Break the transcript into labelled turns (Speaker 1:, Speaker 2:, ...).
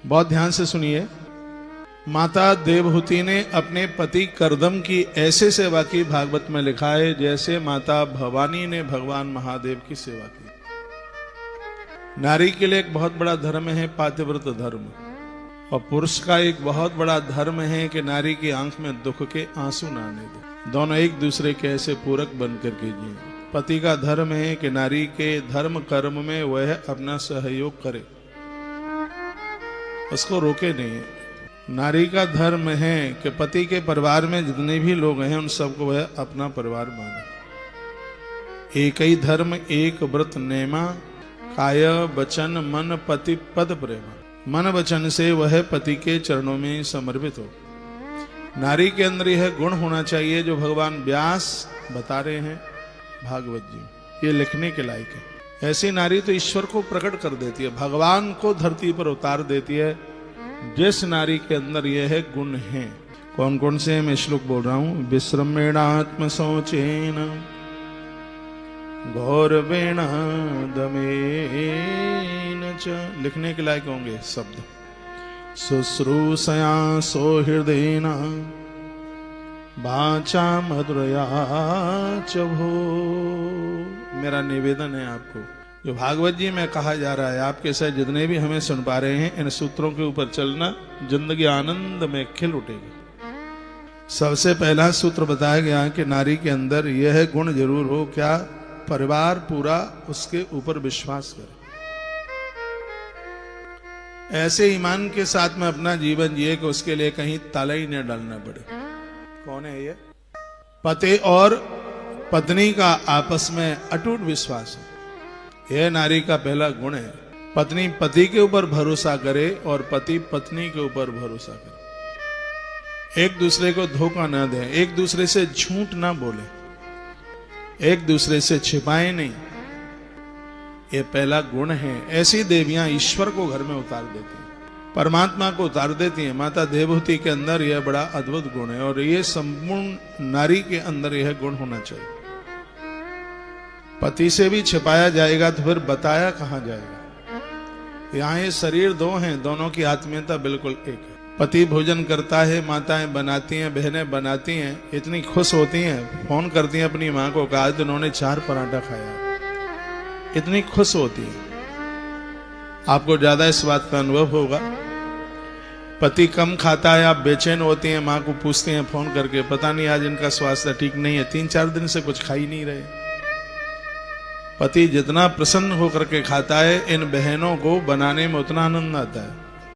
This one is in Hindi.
Speaker 1: बहुत ध्यान से सुनिए। माता देवहूति ने अपने पति करदम की ऐसे सेवा की, भागवत में लिखा है, जैसे माता भवानी ने भगवान महादेव की सेवा की। नारी के लिए एक बहुत बड़ा धर्म है पातिव्रत धर्म, और पुरुष का एक बहुत बड़ा धर्म है कि नारी की आंख में दुख के आंसू ना आने दे। दोनों एक दूसरे के ऐसे पूरक बनकर के जिए। पति का धर्म है कि नारी के धर्म कर्म में वह अपना सहयोग करे, उसको रोके नहीं। नारी का धर्म है कि पति के परिवार में जितने भी लोग हैं उन सबको वह अपना परिवार माने। एक ही धर्म एक व्रत नेमा, काय वचन मन पति पद प्रेमा। मन वचन से वह पति के चरणों में समर्पित हो। नारी के अंदर यह गुण होना चाहिए जो भगवान व्यास बता रहे हैं भागवत जी, ये लिखने के लायक है। ऐसी नारी तो ईश्वर को प्रकट कर देती है, भगवान को धरती पर उतार देती है, जिस नारी के अंदर यह है गुण है। कौन कौन से मैं श्लोक बोल रहा हूं। विश्रमेणात्म शौचेन गौरवेण दमेन च, लिखने के लायक होंगे शब्द। शुश्रूषया सौहृदेन वाचा मधुरया च भो। मेरा निवेदन है आपको, जो भागवत जी में कहा जा रहा है, आपके साथ जितने भी हमें सुन पा रहे हैं, इन सूत्रों के ऊपर चलना, जिंदगी आनंद में खिल उठेगी। सबसे पहला सूत्र बताया गया कि नारी के अंदर यह गुण जरूर हो, क्या? परिवार पूरा उसके ऊपर विश्वास करे, ऐसे ईमान के साथ में अपना जीवन जिए कि उसके लिए कहीं ताला ही न डालना पड़े। कौन है ये? पति और पत्नी का आपस में अटूट विश्वास है, यह नारी का पहला गुण है। पत्नी पति के ऊपर भरोसा करे और पति पत्नी के ऊपर भरोसा करे। एक दूसरे को धोखा ना दें, एक दूसरे से झूठ ना बोले, एक दूसरे से छिपाए नहीं, ये पहला गुण है। ऐसी देवियां ईश्वर को घर में उतार देती हैं, परमात्मा को उतार देती हैं। माता देवहूति के अंदर यह बड़ा अद्भुत गुण है, और यह संपूर्ण नारी के अंदर यह गुण होना चाहिए। पति से भी छिपाया जाएगा तो फिर बताया कहां जाएगा। यहां ये शरीर दो हैं, दोनों की आत्मीयता बिल्कुल एक है। पति भोजन करता है, माताएं बनाती हैं, बहनें बनाती हैं, इतनी खुश होती हैं, फोन करती हैं अपनी मां को, कहा तो उन्होंने 4 पराठा खाया, इतनी खुश होती है। आपको ज्यादा इस बात का अनुभव होगा। पति कम खाता है, आप बेचैन होती हैं, मां को पूछते हैं फोन करके, पता नहीं आज इनका स्वास्थ्य ठीक नहीं है, 3-4 दिन से कुछ खा ही नहीं रहे। पति जितना प्रसन्न होकर के खाता है, इन बहनों को बनाने में उतना आनंद आता है।